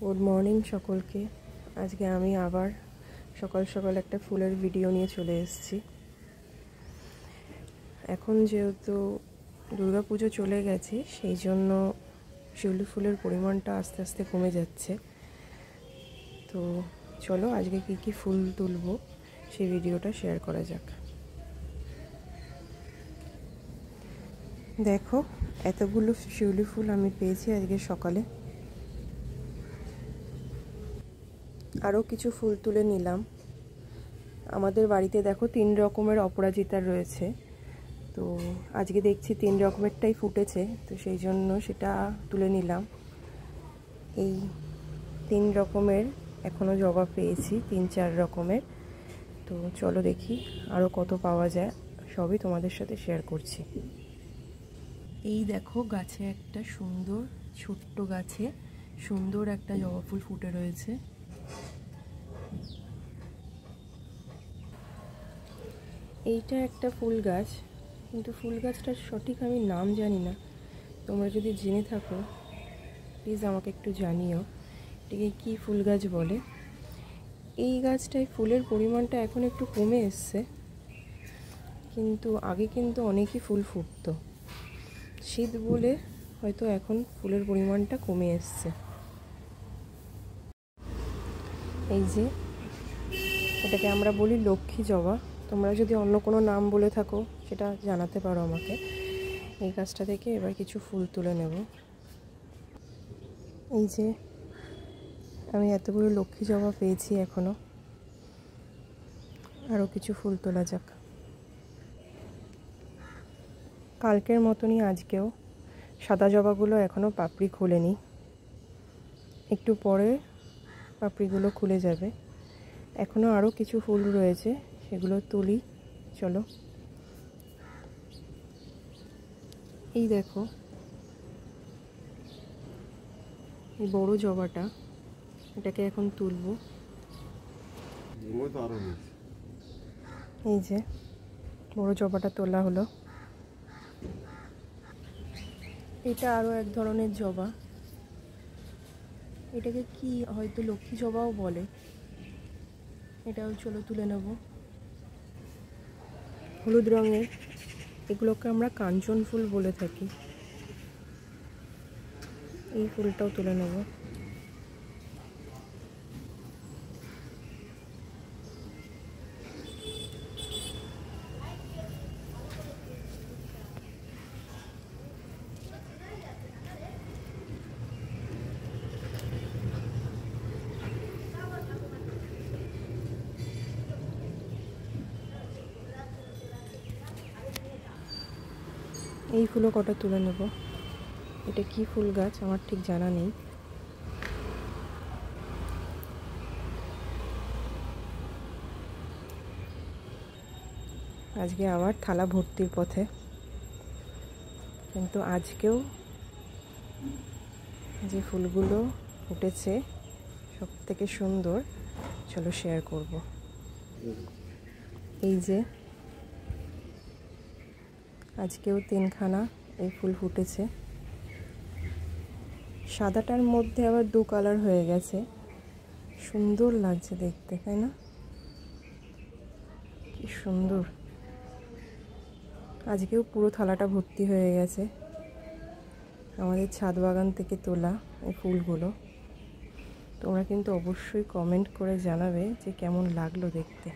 Good morning সকলকে। আজকে আমি আবার সকাল সকাল একটা ফুলের ভিডিও নিয়ে চলে এসেছি। এখন যেহেতু দুর্গাপুজো চলে গেছে, সেই জন্য শিউলি ফুলের পরিমাণটা আস্তে আস্তে কমে যাচ্ছে। তো চলো আজকে কি কি ফুল তুলবো সেই ভিডিওটা শেয়ার করা যাক। দেখো, এতগুলো শিউলি ফুল আমি পেয়েছি আজকে সকালে। আরও কিছু ফুল তুলে নিলাম। আমাদের বাড়িতে দেখো 3 রকমের অপরাজিতা রয়েছে, তো আজকে দেখছি 3 রকমেরটাই ফুটেছে, তো সেই জন্য সেটা তুলে নিলাম। এই 3 রকমের এখনও জবা পেয়েছি, 3-4 রকমের। তো চলো দেখি আরও কত পাওয়া যায়, সবই তোমাদের সাথে শেয়ার করছি। এই দেখো, গাছে একটা সুন্দর ছোট্ট গাছে সুন্দর একটা জবা ফুল ফুটে রয়েছে। এইটা একটা ফুল গাছ, কিন্তু ফুল গাছটার সঠিক আমি নাম জানি না। তোমরা যদি জেনে থাকো প্লিজ আমাকে একটু জানিও এটাকে কী ফুল গাছ বলে। এই গাছটায় ফুলের পরিমাণটা এখন একটু কমে এসছে, কিন্তু আগে কিন্তু অনেকই ফুল ফুটতো। শীত বলে হয়তো এখন ফুলের পরিমাণটা কমে এসছে। এই যে এটাকে আমরা বলি লক্ষ্মী জবা। তোমরা যদি অন্য কোনো নাম বলে থাকো সেটা জানাতে পারো আমাকে। এই গাছটা থেকে এবার কিছু ফুল তুলে নেব। এই যে আমি এতগুলো লক্ষ্মী জবা পেয়েছি, এখনও আরও কিছু ফুল তোলা যাক। কালকের মতনই আজকেও সাদা জবাগুলো এখনও পাপড়ি খোলেনি, একটু পরে পাপড়িগুলো খুলে যাবে। এখনও আরও কিছু ফুল রয়েছে, সেগুলো তুলি। চলো। এই দেখো, এই বড় জবাটা, এটাকে এখন তুলবো। এই যে বড় জবাটা তোলা হলো। এটা আরও এক ধরনের জবা, এটাকে কি হয়তো লক্ষ্মী জবাও বলে। এটাও চলো তুলে নেব। হলুদ রঙের, এগুলোকে আমরা কাঞ্চন ফুল বলে থাকি। এই ফুলটাও তুলে নেব। এই ফুলও কটা তুলে নেব। এটা কি ফুল গাছ আমার ঠিক জানা নেই। আজকে আবার থালা ভর্তির পথে, কিন্তু আজকেও যে ফুলগুলো ফুটেছে সব থেকে সুন্দর, চলো শেয়ার করব। এই যে আজকেও 3খানা এই ফুল ফুটেছে। সাদাটার মধ্যে আবার 2 কালার হয়ে গেছে, সুন্দর লাগছে দেখতে, তাই না? কি সুন্দর। আজকেও পুরো থালাটা ভর্তি হয়ে গেছে আমাদের ছাদ বাগান থেকে তোলা এই ফুলগুলো। তোমরা কিন্তু অবশ্যই কমেন্ট করে জানাবে যে কেমন লাগলো দেখতে।